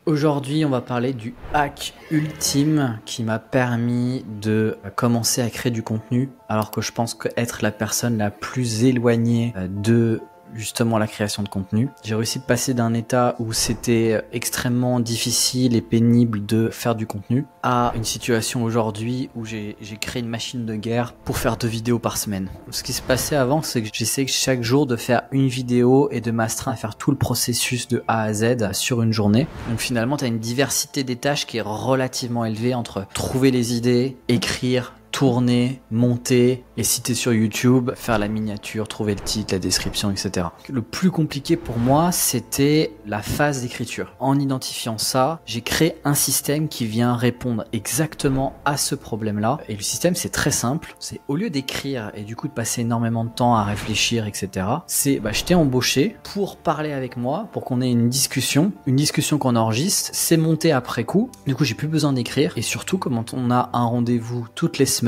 Aujourd'hui, on va parler du hack ultime qui m'a permis de commencer à créer du contenu alors que je pense qu'être la personne la plus éloignée de justement la création de contenu. J'ai réussi de passer d'un état où c'était extrêmement difficile et pénible de faire du contenu à une situation aujourd'hui où j'ai créé une machine de guerre pour faire 2 vidéos par semaine. Ce qui se passait avant, c'est que j'essayais chaque jour de faire une vidéo et de m'astreindre à faire tout le processus de A à Z sur une journée. Donc finalement, tu as une diversité des tâches qui est relativement élevée entre trouver les idées, écrire, tourner, monter, les citer sur YouTube, faire la miniature, trouver le titre, la description, etc. Le plus compliqué pour moi, c'était la phase d'écriture. En identifiant ça, j'ai créé un système qui vient répondre exactement à ce problème-là. Et le système, c'est très simple. C'est au lieu d'écrire et du coup de passer énormément de temps à réfléchir, etc. C'est, je t'ai embauché pour parler avec moi, pour qu'on ait une discussion qu'on enregistre. C'est monté après coup. Du coup, j'ai plus besoin d'écrire. Et surtout, quand on a un rendez-vous toutes les semaines,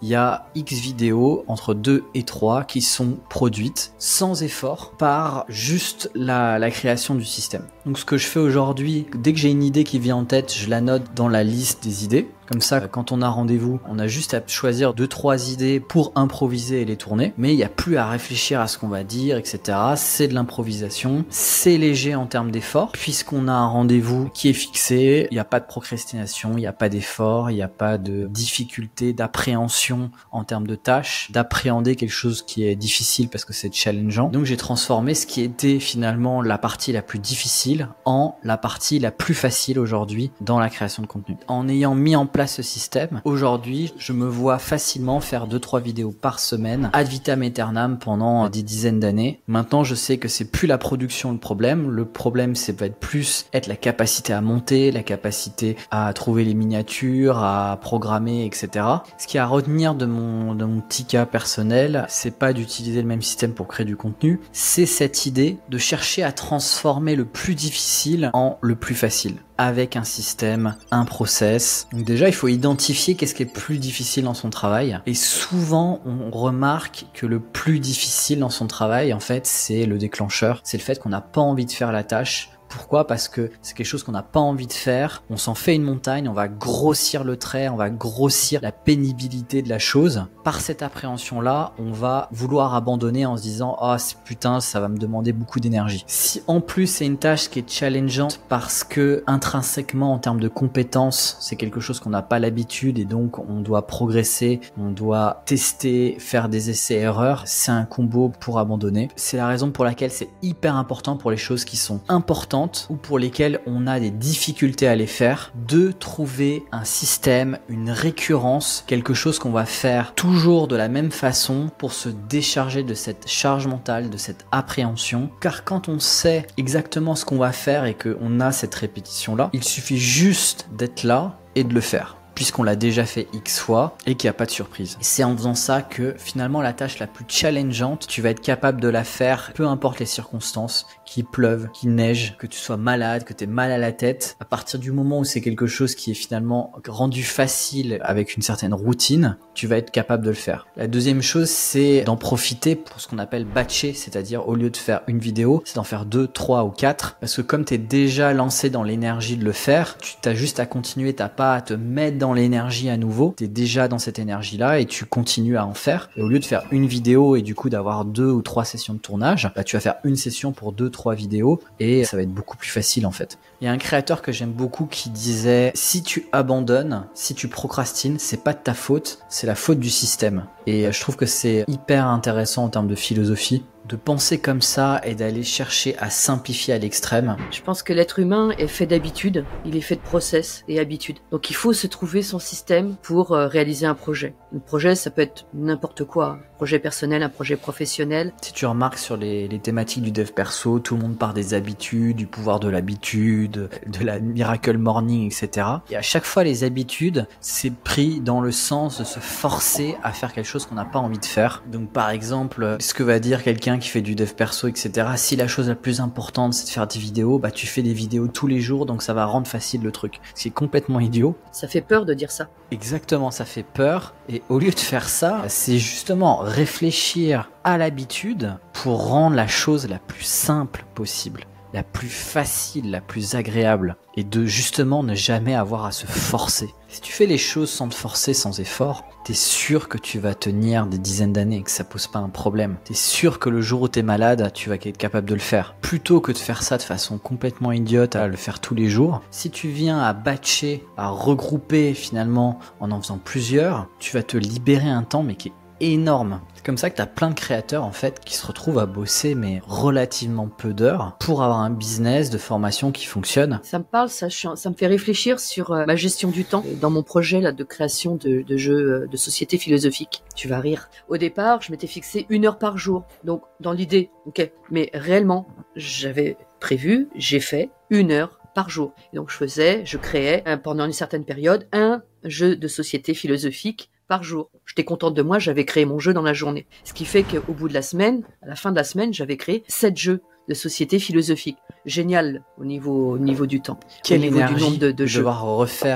il y a X vidéos entre 2 et 3 qui sont produites sans effort par juste la création du système. Donc ce que je fais aujourd'hui, dès que j'ai une idée qui vient en tête, je la note dans la liste des idées. Comme ça, quand on a rendez-vous, on a juste à choisir 2-3 idées pour improviser et les tourner. Mais il n'y a plus à réfléchir à ce qu'on va dire, etc. C'est de l'improvisation. C'est léger en termes d'effort. Puisqu'on a un rendez-vous qui est fixé, il n'y a pas de procrastination, il n'y a pas d'effort, il n'y a pas de difficulté d'appréhension en termes de tâches, d'appréhender quelque chose qui est difficile parce que c'est challengeant. Donc j'ai transformé ce qui était finalement la partie la plus difficile en la partie la plus facile aujourd'hui dans la création de contenu. En ayant mis en place ce système, aujourd'hui, je me vois facilement faire 2-3 vidéos par semaine ad vitam aeternam pendant des dizaines d'années. Maintenant, je sais que c'est plus la production le problème. Le problème, c'est va être plus être la capacité à monter, la capacité à trouver les miniatures, à programmer, etc. Ce qui est à retenir de mon petit cas personnel, c'est pas d'utiliser le même système pour créer du contenu, c'est cette idée de chercher à transformer le plus difficile en le plus facile, avec un système, un process. Donc déjà, il faut identifier qu'est-ce qui est plus difficile dans son travail. Et souvent, on remarque que le plus difficile dans son travail, en fait, c'est le déclencheur. C'est le fait qu'on n'a pas envie de faire la tâche. Pourquoi ? Parce que c'est quelque chose qu'on n'a pas envie de faire. On s'en fait une montagne, on va grossir le trait, on va grossir la pénibilité de la chose. Par cette appréhension-là, on va vouloir abandonner en se disant « Ah, putain, ça va me demander beaucoup d'énergie ». Si en plus c'est une tâche qui est challengeante parce que intrinsèquement en termes de compétences, c'est quelque chose qu'on n'a pas l'habitude et donc on doit progresser, on doit tester, faire des essais-erreurs, c'est un combo pour abandonner. C'est la raison pour laquelle c'est hyper important pour les choses qui sont importantes ou pour lesquelles on a des difficultés à les faire, de trouver un système, une récurrence, quelque chose qu'on va faire toujours de la même façon pour se décharger de cette charge mentale, de cette appréhension. Car quand on sait exactement ce qu'on va faire et qu'on a cette répétition-là, il suffit juste d'être là et de le faire, puisqu'on l'a déjà fait X fois et qu'il n'y a pas de surprise. Et c'est en faisant ça que finalement la tâche la plus challengeante, tu vas être capable de la faire, peu importe les circonstances, qu'il pleuve, qu'il neige, que tu sois malade, que tu aies mal à la tête. À partir du moment où c'est quelque chose qui est finalement rendu facile avec une certaine routine, tu vas être capable de le faire. La deuxième chose, c'est d'en profiter pour ce qu'on appelle batcher, c'est-à-dire au lieu de faire une vidéo, c'est d'en faire 2, 3 ou 4, parce que comme tu es déjà lancé dans l'énergie de le faire, tu t'as juste à continuer, t'as pas à te mettre dans l'énergie à nouveau, tu es déjà dans cette énergie-là et tu continues à en faire. Et au lieu de faire une vidéo et du coup d'avoir 2 ou 3 sessions de tournage, tu vas faire une session pour 2-3 vidéos et ça va être beaucoup plus facile en fait. Il y a un créateur que j'aime beaucoup qui disait « Si tu abandonnes, si tu procrastines, c'est pas de ta faute, c'est la faute du système ». Et je trouve que c'est hyper intéressant en termes de philosophie de penser comme ça et d'aller chercher à simplifier à l'extrême. Je pense que l'être humain est fait d'habitude, il est fait de process et habitude. Donc il faut se trouver son système pour réaliser un projet. Un projet, ça peut être n'importe quoi. Un projet personnel, un projet professionnel. Si tu remarques sur les thématiques du dev perso, tout le monde part des habitudes, du pouvoir de l'habitude, de la miracle morning, etc. Et à chaque fois, les habitudes, c'est pris dans le sens de se forcer à faire quelque chose qu'on n'a pas envie de faire. Donc par exemple, ce que va dire quelqu'un qui fait du dev perso, etc. Si la chose la plus importante, c'est de faire des vidéos, tu fais des vidéos tous les jours, donc ça va rendre facile le truc. C'est complètement idiot. Ça fait peur de dire ça. Exactement, ça fait peur. Et au lieu de faire ça, c'est justement réfléchir à l'habitude pour rendre la chose la plus simple possible. la plus facile, la plus agréable, et de justement ne jamais avoir à se forcer. Si tu fais les choses sans te forcer, sans effort, t'es sûr que tu vas tenir des dizaines d'années et que ça pose pas un problème. T'es sûr que le jour où t'es malade, tu vas être capable de le faire. Plutôt que de faire ça de façon complètement idiote, à le faire tous les jours, si tu viens à batcher, à regrouper finalement en faisant plusieurs, tu vas te libérer un temps mais qui est énorme. C'est comme ça que t'as plein de créateurs en fait qui se retrouvent à bosser mais relativement peu d'heures pour avoir un business de formation qui fonctionne. Ça me parle, ça me fait réfléchir sur ma gestion du temps dans mon projet là de création de jeux de société philosophique. Tu vas rire. Au départ, je m'étais fixé 1 heure par jour. Donc dans l'idée, ok. Mais réellement, j'avais prévu, j'ai fait 1 heure par jour. Et donc je créais pendant une certaine période un jeu de société philosophique par jour. J'étais contente de moi, j'avais créé mon jeu dans la journée. Ce qui fait qu'au bout de la semaine, à la fin de la semaine, j'avais créé 7 jeux de société philosophique. Génial au niveau du temps. Quelle au niveau énergie du nombre de jeux. Devoir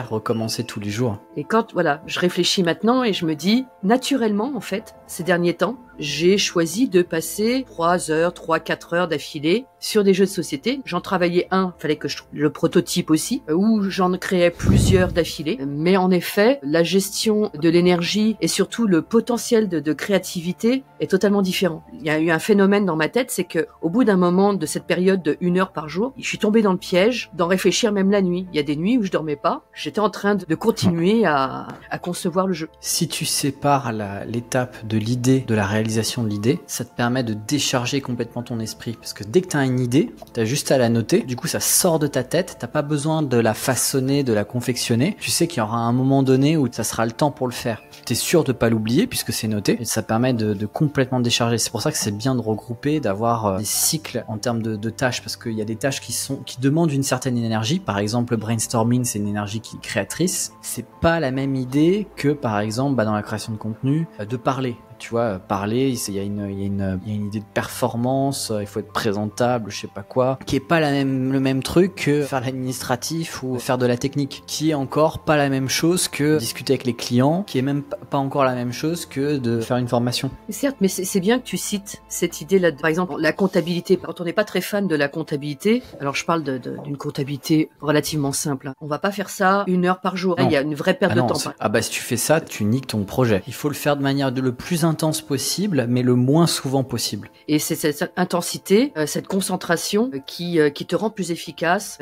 recommencer tous les jours. Et quand, voilà, je réfléchis maintenant et je me dis, naturellement, en fait, ces derniers temps, j'ai choisi de passer 4 heures d'affilée sur des jeux de société. J'en travaillais fallait que je trouve le prototype aussi, où j'en créais plusieurs d'affilée. Mais en effet, la gestion de l'énergie et surtout le potentiel de créativité est totalement différent. Il y a eu un phénomène dans ma tête, c'est que au bout d'un moment de cette période de 1 heure par jour, je suis tombée dans le piège d'en réfléchir même la nuit. Il y a des nuits où je dormais pas. J'étais en train de continuer à concevoir le jeu. Si tu sépares l'étape de l'idée de la réalisation de l'idée, ça te permet de décharger complètement ton esprit. Parce que dès que tu as une idée, tu as juste à la noter. Du coup, ça sort de ta tête. T'as pas besoin de la façonner, de la confectionner. Tu sais qu'il y aura un moment donné où ça sera le temps pour le faire. Tu es sûr de pas l'oublier puisque c'est noté. Et ça permet de complètement décharger. C'est pour ça que c'est bien de regrouper, d'avoir des cycles en termes de tâches. Parce qu'il y a des tâches qui demandent une certaine énergie. Par exemple, le brainstorming, c'est une énergie qui est créatrice. C'est pas la même idée que, par exemple, dans la création de contenu, de parler. Tu vois, parler, il y a une idée de performance, il faut être présentable, je sais pas quoi, qui est pas le même truc que faire l'administratif ou faire de la technique, qui est encore pas la même chose que discuter avec les clients, qui est même pas encore la même chose que de faire une formation. Certes, mais c'est bien que tu cites cette idée-là, par exemple, la comptabilité. Quand on n'est pas très fan de la comptabilité, alors je parle d'une comptabilité relativement simple. On va pas faire ça 1 heure par jour. Là, il y a une vraie perte de temps. Si tu fais ça, tu niques ton projet. Il faut le faire de manière le plus intense possible, mais le moins souvent possible. Et c'est cette intensité, cette concentration qui te rend plus efficace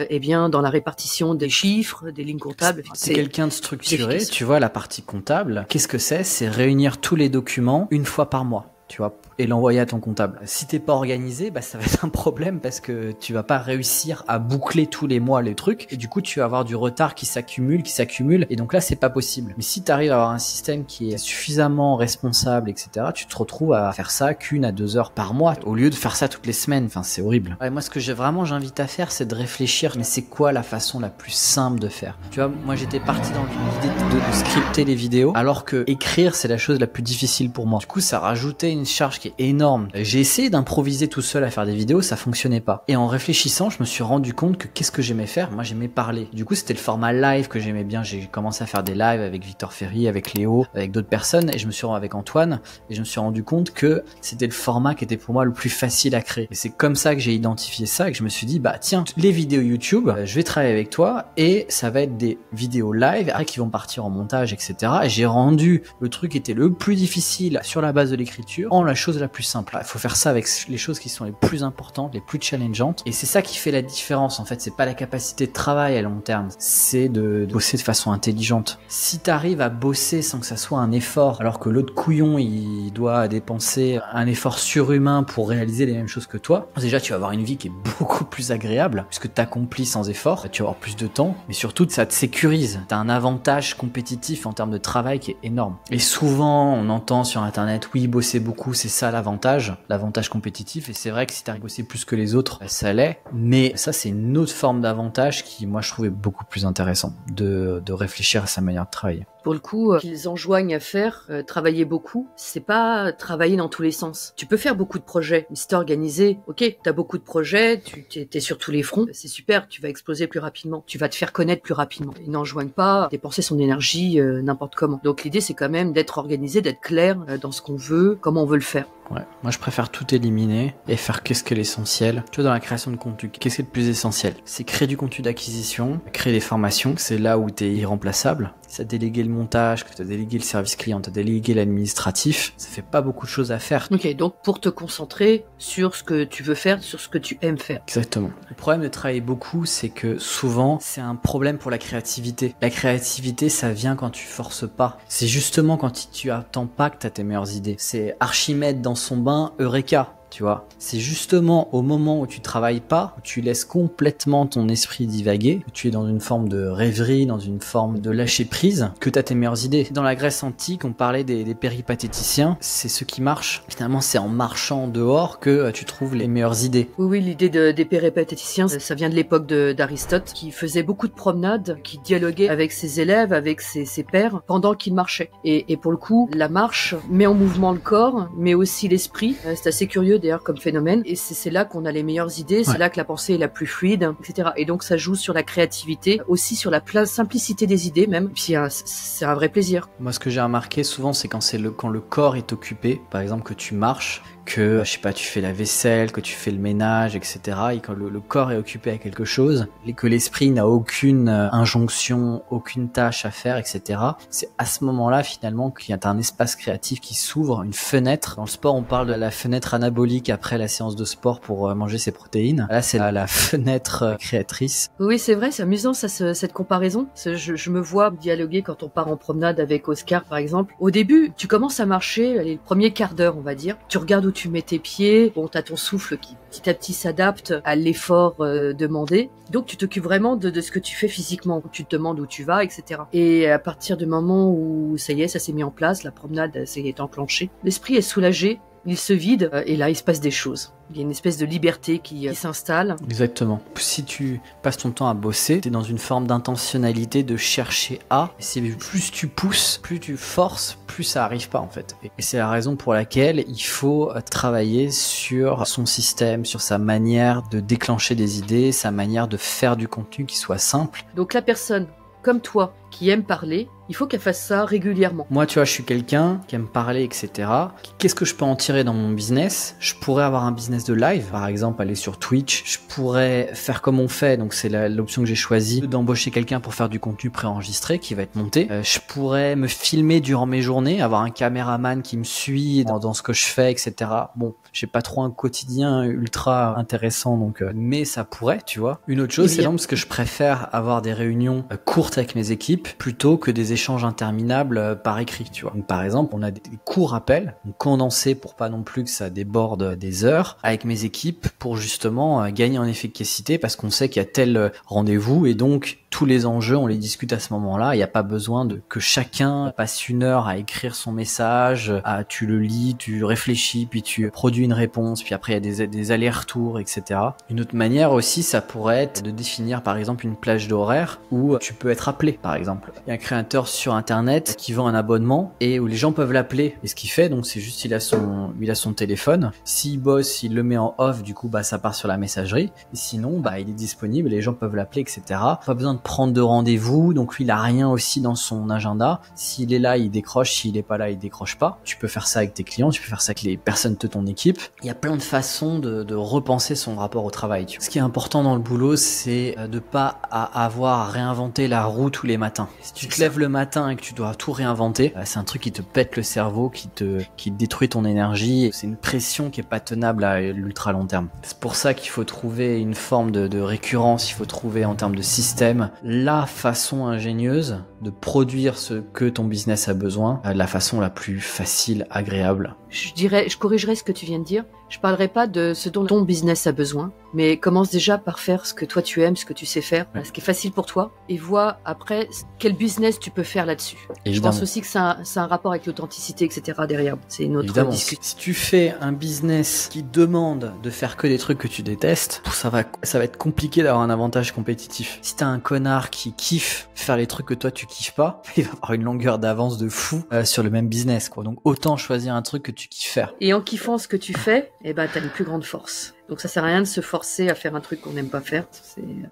dans la répartition des chiffres, des lignes comptables. C'est quelqu'un de structuré, tu vois, la partie comptable. Qu'est-ce que c'est ? C'est réunir tous les documents 1 fois par mois. Tu vois, et l'envoyer à ton comptable. Si t'es pas organisé, ça va être un problème parce que tu vas pas réussir à boucler tous les mois les trucs et du coup tu vas avoir du retard qui s'accumule et donc là c'est pas possible. Mais si t'arrives à avoir un système qui est suffisamment responsable, etc., tu te retrouves à faire ça qu'1 à 2 heures par mois au lieu de faire ça toutes les semaines. Enfin, c'est horrible. Ouais, moi ce que j'invite à faire, c'est de réfléchir, mais c'est quoi la façon la plus simple de faire? Tu vois, moi j'étais parti dans l'idée de scripter les vidéos alors que écrire c'est la chose la plus difficile pour moi. Du coup ça rajoutait une charge qui est énorme. J'ai essayé d'improviser tout seul à faire des vidéos, ça fonctionnait pas. Et en réfléchissant, je me suis rendu compte que qu'est-ce que j'aimais faire? Moi, j'aimais parler. Du coup, c'était le format live que j'aimais bien. J'ai commencé à faire des lives avec Victor Ferry, avec Léo, avec d'autres personnes, et avec Antoine, et je me suis rendu compte que c'était le format qui était pour moi le plus facile à créer. Et c'est comme ça que j'ai identifié ça et que je me suis dit, tiens, les vidéos YouTube, je vais travailler avec toi et ça va être des vidéos live qui vont partir en montage, etc. Et j'ai rendu le truc qui était le plus difficile sur la base de l'écriture en la chose la plus simple. Il faut faire ça avec les choses qui sont les plus importantes, les plus challengeantes. Et c'est ça qui fait la différence. En fait, c'est pas la capacité de travail à long terme, c'est de bosser de façon intelligente. Si t'arrives à bosser sans que ça soit un effort, alors que l'autre couillon, il doit dépenser un effort surhumain pour réaliser les mêmes choses que toi, déjà, tu vas avoir une vie qui est beaucoup plus agréable, puisque t'accomplis sans effort, tu vas avoir plus de temps, mais surtout, ça te sécurise. T'as un avantage compétitif en termes de travail qui est énorme. Et souvent, on entend sur Internet, oui, bosser beaucoup, c'est ça l'avantage compétitif, et c'est vrai que si t'arrives à bosser plus que les autres, ça l'est, mais ça c'est une autre forme d'avantage qui moi je trouvais beaucoup plus intéressant de réfléchir à sa manière de travailler. Pour le coup, qu'ils enjoignent à faire, travailler beaucoup, c'est pas travailler dans tous les sens. Tu peux faire beaucoup de projets, mais si t'es organisé, ok, t'as beaucoup de projets, t'es sur tous les fronts, c'est super, tu vas exploser plus rapidement, tu vas te faire connaître plus rapidement. Ils n'enjoignent pas à dépenser son énergie n'importe comment. Donc l'idée, c'est quand même d'être organisé, d'être clair dans ce qu'on veut, comment on veut le faire. Ouais, moi je préfère tout éliminer et faire qu'est-ce que l'essentiel. Tu vois, dans la création de contenu, qu'est-ce qui est le plus essentiel? C'est créer du contenu d'acquisition, créer des formations, c'est là où t'es irremplaçable. Si t'as délégué le montage, que t'as délégué le service client, t'as délégué l'administratif, ça fait pas beaucoup de choses à faire. Ok, donc pour te concentrer sur ce que tu veux faire, sur ce que tu aimes faire. Exactement. Le problème de travailler beaucoup, c'est que souvent, c'est un problème pour la créativité. La créativité, ça vient quand tu forces pas. C'est justement quand tu attends pas que t'as tes meilleures idées. C'est Archimède dans son bain, Eureka. Tu vois, c'est justement au moment où tu travailles pas, où tu laisses complètement ton esprit divaguer, où tu es dans une forme de rêverie, dans une forme de lâcher prise, que tu as tes meilleures idées. Dans la Grèce antique, on parlait des péripatéticiens, c'est ceux qui marchent. Finalement, c'est en marchant dehors que tu trouves les meilleures idées. Oui, l'idée des péripatéticiens, ça vient de l'époque d'Aristote, qui faisait beaucoup de promenades, qui dialoguait avec ses élèves, avec ses pairs, pendant qu'il marchait. Et pour le coup, la marche met en mouvement le corps, mais aussi l'esprit. C'est assez curieux d'ailleurs comme phénomène, et c'est là qu'on a les meilleures idées, c'est là que la pensée est la plus fluide, etc. Et donc ça joue sur la créativité, aussi sur la simplicité des idées même, puis c'est un vrai plaisir. Moi, ce que j'ai remarqué souvent, c'est quand le corps est occupé, par exemple que tu marches, que, je sais pas, tu fais la vaisselle, que tu fais le ménage, etc. Et quand le corps est occupé à quelque chose, et que l'esprit n'a aucune injonction, aucune tâche à faire, etc. C'est à ce moment-là, finalement, qu'il y a un espace créatif qui s'ouvre, une fenêtre. Dans le sport, on parle de la fenêtre anabolique après la séance de sport pour manger ses protéines. Là, c'est la fenêtre créatrice. Oui, c'est vrai, c'est amusant, ça, cette comparaison. Je me vois dialoguer quand on part en promenade avec Oscar, par exemple. Au début, tu commences à marcher, les premiers quarts d'heure, on va dire. Tu regardes où tu mets tes pieds, bon, t'as ton souffle qui petit à petit s'adapte à l'effort demandé. Donc tu t'occupes vraiment de ce que tu fais physiquement. Tu te demandes où tu vas, etc. Et à partir du moment où ça y est, ça s'est mis en place, la promenade s'est enclenchée, l'esprit est soulagé, il se vide, et là il se passe des choses. Il y a une espèce de liberté qui s'installe. Exactement. Si tu passes ton temps à bosser, t'es dans une forme d'intentionnalité de chercher à. Et plus tu pousses, plus tu forces, plus ça arrive pas en fait. Et c'est la raison pour laquelle il faut travailler sur son système, sur sa manière de déclencher des idées, sa manière de faire du contenu qui soit simple. Donc la personne comme toi qui aime parler, il faut qu'elle fasse ça régulièrement. Moi, tu vois, je suis quelqu'un qui aime parler, etc. Qu'est-ce que je peux en tirer dans mon business? Je pourrais avoir un business de live, par exemple, aller sur Twitch. Je pourrais faire comme on fait, donc c'est l'option que j'ai choisie, d'embaucher quelqu'un pour faire du contenu préenregistré qui va être monté. Je pourrais me filmer durant mes journées, avoir un caméraman qui me suit dans ce que je fais, etc. Bon, j'ai pas trop un quotidien ultra intéressant, donc mais ça pourrait, tu vois. Une autre chose, c'est parce que je préfère avoir des réunions courtes avec mes équipes plutôt que des échanges interminables par écrit, tu vois. Donc, par exemple, on a des courts appels, condensés pour pas non plus que ça déborde des heures, avec mes équipes pour justement gagner en efficacité parce qu'on sait qu'il y a tel rendez-vous et donc tous les enjeux, on les discute à ce moment-là. Il n'y a pas besoin que chacun passe une heure à écrire son message, tu le lis, tu réfléchis, puis tu produis une réponse, puis après il y a des allers-retours, etc. Une autre manière aussi, ça pourrait être de définir par exemple une plage d'horaire où tu peux être appelé, par exemple. Il y a un créateur sur internet qui vend un abonnement et où les gens peuvent l'appeler. Et ce qu'il fait, donc c'est juste il a son téléphone. S'il bosse, il le met en off, du coup ça part sur la messagerie. Et sinon, il est disponible, les gens peuvent l'appeler, etc. Pas besoin de prendre de rendez-vous, donc lui il a rien aussi dans son agenda. S'il est là, il décroche, s'il est pas là, il décroche pas. Tu peux faire ça avec tes clients, tu peux faire ça avec les personnes de ton équipe. Il y a plein de façons de repenser son rapport au travail. Ce qui est important dans le boulot, c'est de pas avoir à réinventer la roue tous les matins. Si tu te lèves le matin et que tu dois tout réinventer, c'est un truc qui te pète le cerveau, qui détruit ton énergie. C'est une pression qui est pas tenable à l'ultra long terme. C'est pour ça qu'il faut trouver une forme de récurrence, il faut trouver en termes de système la façon ingénieuse de produire ce que ton business a besoin, la façon la plus facile, agréable. Je corrigerais ce que tu viens de dire. Je parlerai pas de ce dont ton business a besoin, mais commence déjà par faire ce que toi tu aimes, ce que tu sais faire, ce qui est facile pour toi, et vois après quel business tu peux faire là-dessus. Évidemment. Je pense aussi que c'est un rapport avec l'authenticité, etc. derrière. C'est une autre Évidemment, discussion. si tu fais un business qui demande de faire que des trucs que tu détestes, ça va être compliqué d'avoir un avantage compétitif. Si t'as un connard qui kiffe faire les trucs que toi tu kiffes pas, il va avoir une longueur d'avance de fou sur le même business, quoi. Donc autant choisir un truc que tu kiffes faire. Et en kiffant ce que tu fais, eh ben t'as une plus grande force. Donc ça sert à rien de se forcer à faire un truc qu'on n'aime pas faire.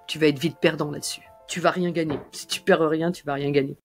Tu vas être vite perdant là-dessus. Tu vas rien gagner. Si tu perds rien, tu vas rien gagner.